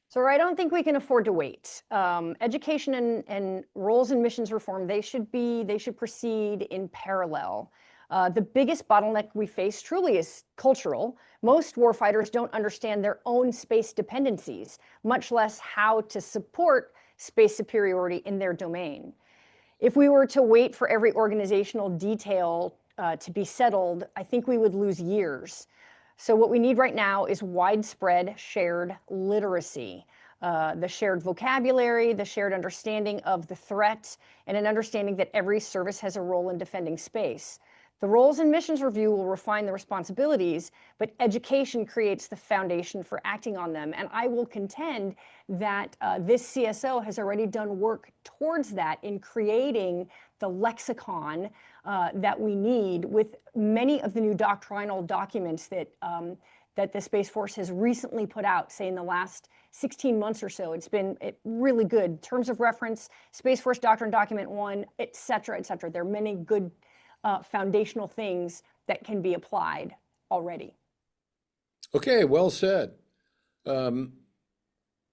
So I don't think we can afford to wait. Education and roles and missions reform, they should proceed in parallel. The biggest bottleneck we face truly is cultural. Most warfighters don't understand their own space dependencies, much less how to support space superiority in their domain. If we were to wait for every organizational detail to be settled, I think we would lose years. So what we need right now is widespread shared literacy, the shared vocabulary, the shared understanding of the threat, and an understanding that every service has a role in defending space. The Roles and Missions Review will refine the responsibilities, but education creates the foundation for acting on them. And I will contend that this CSO has already done work towards that in creating the lexicon that we need with many of the new doctrinal documents that that the Space Force has recently put out, say in the last 16 months or so. It's been really good. Terms of reference, Space Force Doctrine Document 1, et cetera, et cetera. There are many good foundational things that can be applied already. Okay, well said.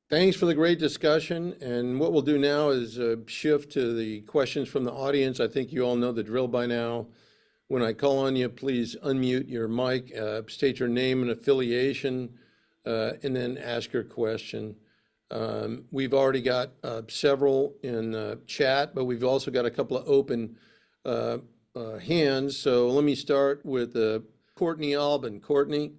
Thanks for the great discussion. And what we'll do now is shift to the questions from the audience. I think you all know the drill by now. When I call on you, please unmute your mic, state your name and affiliation, and then ask your question. We've already got several in the chat, but we've also got a couple of open hands. So let me start with Courtney Albin. Courtney.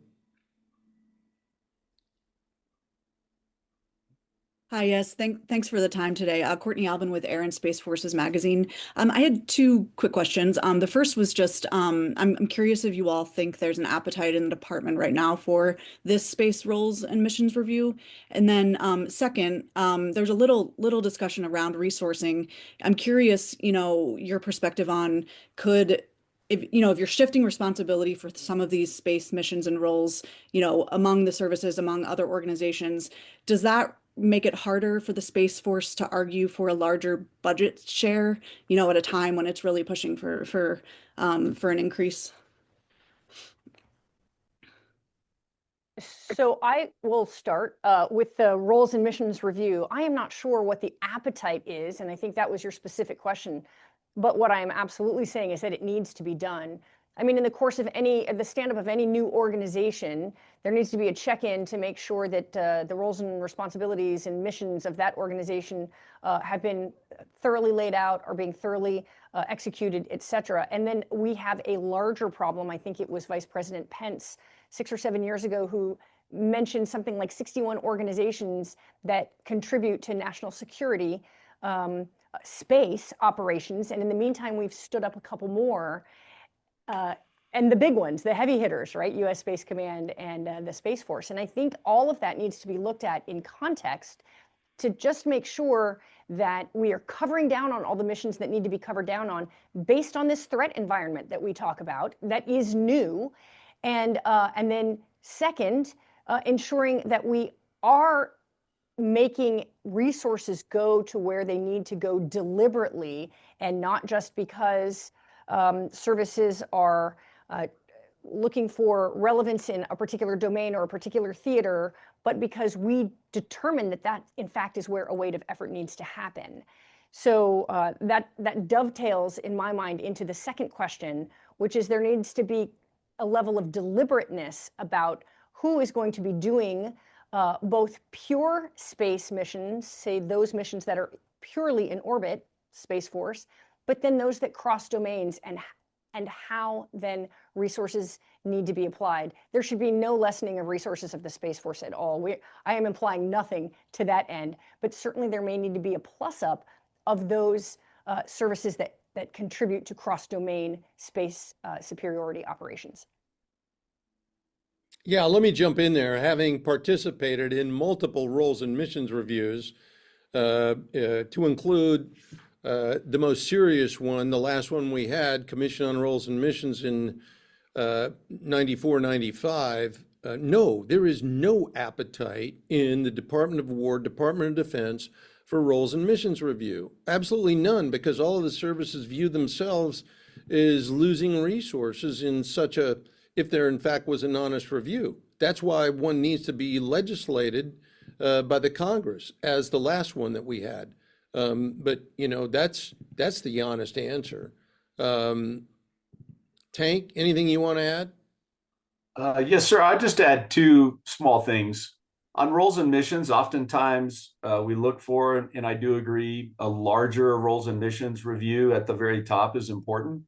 Hi, yes, thanks for the time today. Courtney Albin with Air and Space Forces magazine. I had two quick questions. The first was just, I'm curious if you all think there's an appetite in the department right now for this space roles and missions review. And then second, there's a little discussion around resourcing. I'm curious, your perspective on if you're shifting responsibility for some of these space missions and roles, among the services, among other organizations, does that make it harder for the Space Force to argue for a larger budget share, at a time when it's really pushing for an increase? So I will start with the Roles and Missions Review. I am not sure what the appetite is, and I think that was your specific question. But what I am absolutely saying is that it needs to be done. I mean, in the course of the stand-up of any new organization, there needs to be a check-in to make sure that the roles and responsibilities and missions of that organization have been thoroughly laid out, are being thoroughly executed, et cetera. And then we have a larger problem. I think it was Vice President Pence 6 or 7 years ago who mentioned something like 61 organizations that contribute to national security space operations. And in the meantime, we've stood up a couple more. And the big ones, the heavy hitters, right? U.S. Space Command and the Space Force. And I think all of that needs to be looked at in context to just make sure that we are covering down on all the missions that need to be covered down on based on this threat environment that we talk about that is new. And then second, ensuring that we are making resources go to where they need to go deliberately and not just because services are looking for relevance in a particular domain or a particular theater, but because we determine that in fact is where a weight of effort needs to happen. So that dovetails in my mind into the second question, which is there needs to be a level of deliberateness about who is going to be doing both pure space missions, say those missions that are purely in orbit, Space Force, but then those that cross domains and how then resources need to be applied. There should be no lessening of resources of the Space Force at all. I am implying nothing to that end, but certainly there may need to be a plus up of those services that contribute to cross-domain space superiority operations. Yeah, let me jump in there. Having participated in multiple roles and missions reviews, to include the most serious one, the last one we had, Commission on Roles and Missions in 94, 95, no, there is no appetite in the Department of War, Department of Defense for roles and missions review. Absolutely none, because all of the services view themselves as losing resources in such a, if there in fact was an honest review. That's why one needs to be legislated by the Congress, as the last one that we had. But that's the honest answer. Tank, anything you want to add? Yes, sir. I'll just add two small things. On roles and missions, oftentimes we look for, and I do agree, a larger roles and missions review at the very top is important.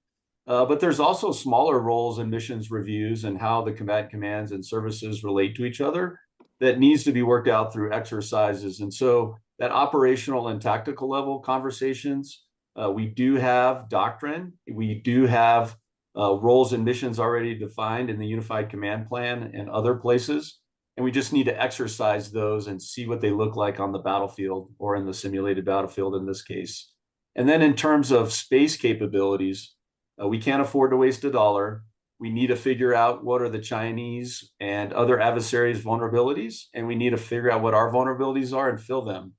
But there's also smaller roles and missions reviews and how the combatant commands and services relate to each other that needs to be worked out through exercises. And so that operational and tactical level conversations, we do have doctrine, we do have roles and missions already defined in the Unified Command Plan and other places. And we just need to exercise those and see what they look like on the battlefield or in the simulated battlefield in this case. And then in terms of space capabilities, we can't afford to waste a dollar. We need to figure out what are the Chinese and other adversaries' vulnerabilities, and we need to figure out what our vulnerabilities are and fill them,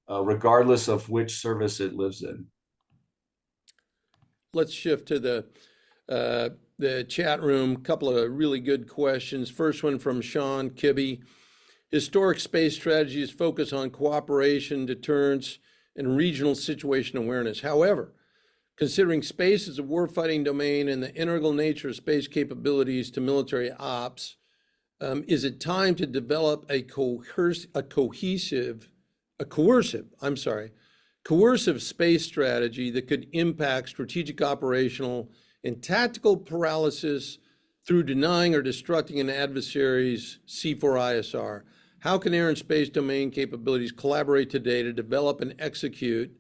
regardless of which service it lives in. Let's shift to the chat room. A couple of really good questions. First one from Sean Kibbe. Historic space strategies focus on cooperation, deterrence, and regional situation awareness. However, considering space as a warfighting domain and the integral nature of space capabilities to military ops, is it time to develop a coercive space strategy that could impact strategic, operational, and tactical paralysis through denying or destructing an adversary's C4ISR? How can air and space domain capabilities collaborate today to develop and execute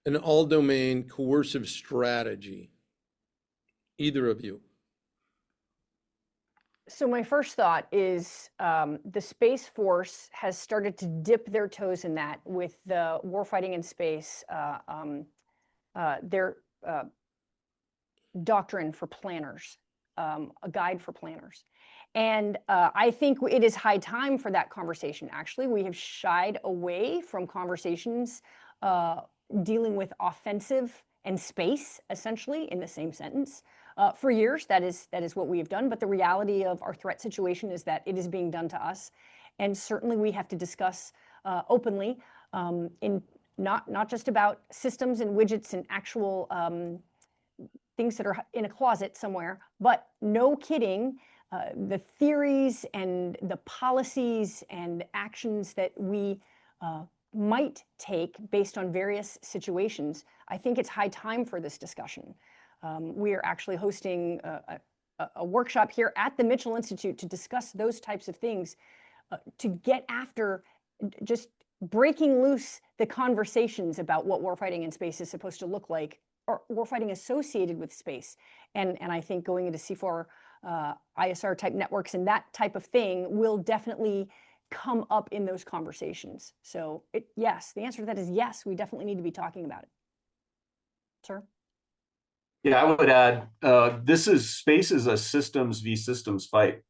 an all-domain coercive strategy? Either of you. So my first thought is the Space Force has started to dip their toes in that with the warfighting in space, their doctrine for planners, a guide for planners. And I think it is high time for that conversation. Actually, we have shied away from conversations dealing with offensive and space, essentially, in the same sentence. For years, that is what we have done. But the reality of our threat situation is that it is being done to us. And certainly we have to discuss openly in not just about systems and widgets and actual things that are in a closet somewhere, but no kidding, the theories and the policies and actions that we might take based on various situations. I think it's high time for this discussion. We are actually hosting a workshop here at the Mitchell Institute to discuss those types of things, to get after just breaking loose the conversations about what warfighting in space is supposed to look like, or warfighting associated with space. And I think going into C4 ISR type networks and that type of thing will definitely come up in those conversations. So yes, the answer to that is yes, we definitely need to be talking about it. Sir? Yeah, I would add, space is a systems v systems fight.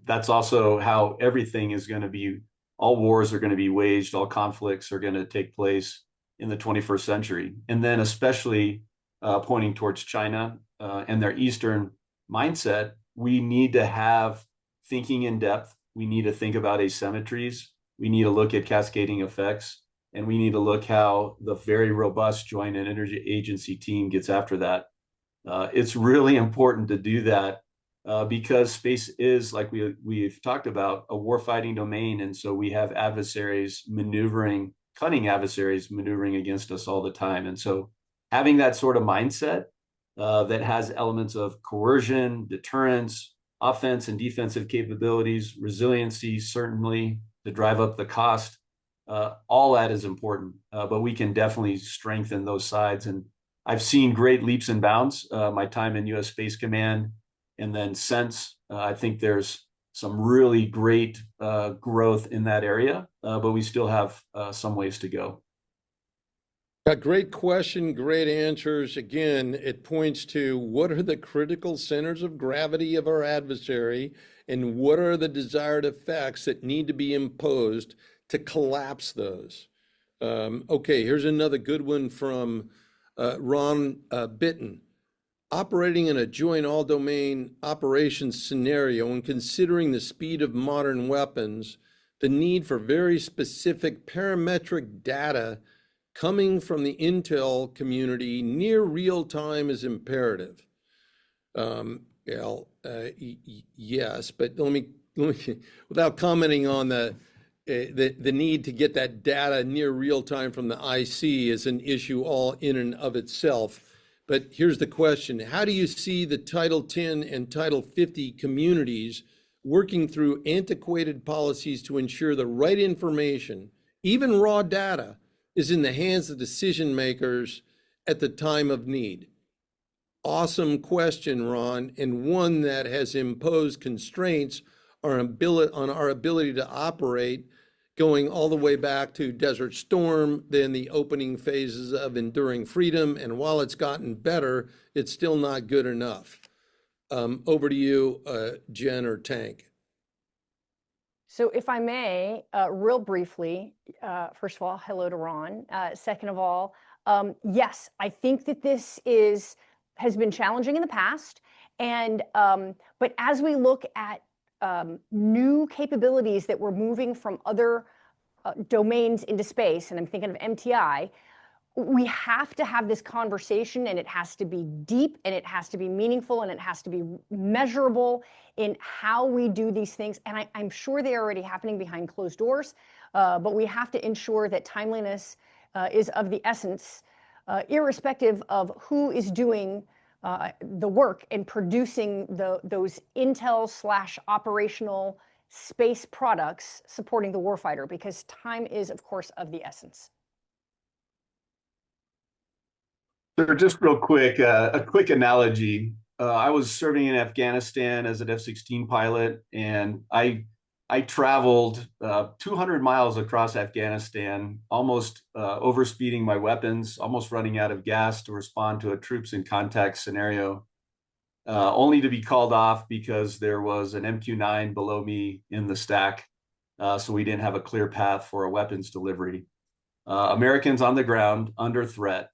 That's also how everything is going to be, all wars are going to be waged, all conflicts are going to take place in the 21st century. And then especially pointing towards China and their Eastern mindset, we need to have thinking in depth. We need to think about asymmetries. We need to look at cascading effects. And we need to look how the very robust Joint Energy Agency team gets after that. It's really important to do that because space is, like we've talked about, a warfighting domain. And so we have adversaries maneuvering, cunning adversaries maneuvering against us all the time. And so having that sort of mindset that has elements of coercion, deterrence, offense and defensive capabilities, resiliency, certainly to drive up the cost, all that is important, but we can definitely strengthen those sides. And I've seen great leaps and bounds, my time in U.S. Space Command, and then since, I think there's some really great growth in that area, but we still have some ways to go. A great question, great answers. Again, it points to what are the critical centers of gravity of our adversary and what are the desired effects that need to be imposed to collapse those. Okay, here's another good one from Ron Bitton. Operating in a joint all-domain operations scenario and considering the speed of modern weapons, the need for very specific parametric data coming from the intel community near real time is imperative. Well, yes, but let me, without commenting on the need to get that data near real time from the IC is an issue all in and of itself. But here's the question. How do you see the Title 10 and Title 50 communities working through antiquated policies to ensure the right information, even raw data, is in the hands of decision makers at the time of need? Awesome question, Ron, and one that has imposed constraints on our ability to operate, going all the way back to Desert Storm, then the opening phases of Enduring Freedom. And while it's gotten better, it's still not good enough. Over to you, Jen or Tank. So if I may, real briefly, first of all, hello to Ron. Second of all, yes, I think that this has been challenging in the past. And but as we look at new capabilities that we're moving from other domains into space, and I'm thinking of MTI, we have to have this conversation, and it has to be deep, and it has to be meaningful, and it has to be measurable in how we do these things. And I'm sure they're already happening behind closed doors, but we have to ensure that timeliness is of the essence, irrespective of who is doing the work and producing those intel/operational space products supporting the warfighter, because time is, of course, of the essence. So just real quick, a quick analogy. I was serving in Afghanistan as an F-16 pilot, and I traveled 200 miles across Afghanistan, almost overspeeding my weapons, almost running out of gas to respond to a troops in contact scenario, only to be called off because there was an MQ-9 below me in the stack, so we didn't have a clear path for a weapons delivery. Americans on the ground under threat.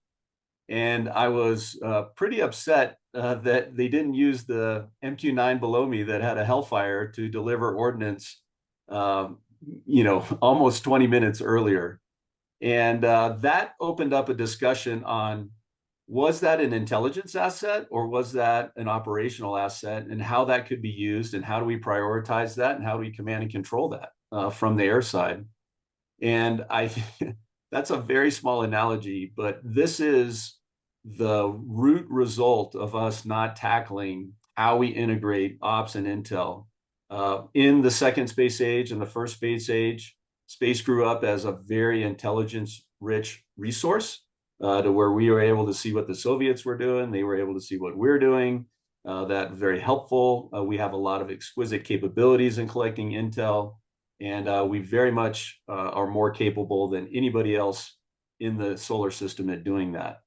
And I was pretty upset that they didn't use the MQ-9 below me that had a Hellfire to deliver ordnance, almost 20 minutes earlier. And that opened up a discussion on, was that an intelligence asset or was that an operational asset, and how that could be used, and how do we prioritize that, and how do we command and control that from the air side? And that's a very small analogy, but this is the root result of us not tackling how we integrate ops and intel. In the second space age and the first space age, space grew up as a very intelligence-rich resource to where we were able to see what the Soviets were doing. They were able to see what we're doing. That was very helpful. We have a lot of exquisite capabilities in collecting intel. And we very much are more capable than anybody else in the solar system at doing that.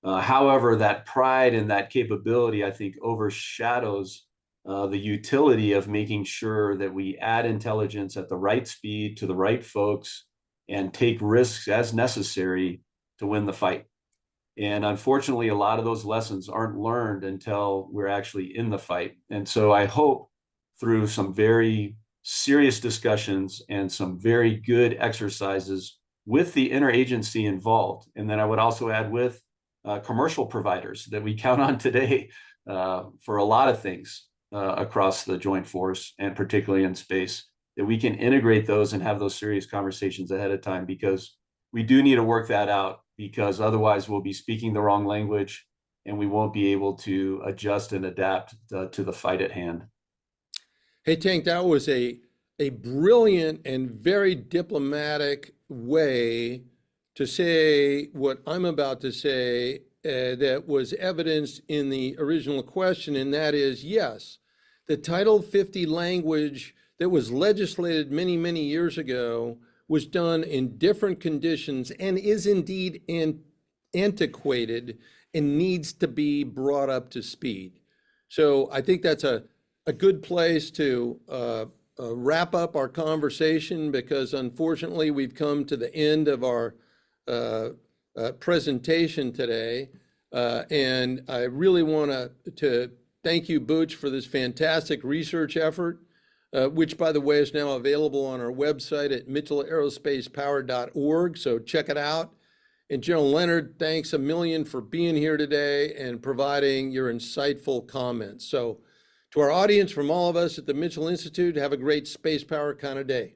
However, that pride and that capability, I think, overshadows the utility of making sure that we add intelligence at the right speed to the right folks and take risks as necessary to win the fight. And unfortunately, a lot of those lessons aren't learned until we're actually in the fight. And so I hope through some very serious discussions and some very good exercises with the interagency involved. And then I would also add with commercial providers that we count on today for a lot of things across the joint force, and particularly in space, that we can integrate those and have those serious conversations ahead of time, because we do need to work that out, because otherwise we'll be speaking the wrong language and we won't be able to adjust and adapt to the fight at hand. Hey, Tank, that was a brilliant and very diplomatic way to say what I'm about to say, that was evidenced in the original question, and that is, yes, the Title 50 language that was legislated many, many years ago was done in different conditions and is indeed antiquated and needs to be brought up to speed. So I think that's a good place to wrap up our conversation, because unfortunately we've come to the end of our presentation today. And I really want to thank you, Butch, for this fantastic research effort, which, by the way, is now available on our website at mitchellaerospacepower.org. So check it out. And General Leonard, thanks a million for being here today and providing your insightful comments. So To our audience, from all of us at the Mitchell Institute, have a great space power kind of day.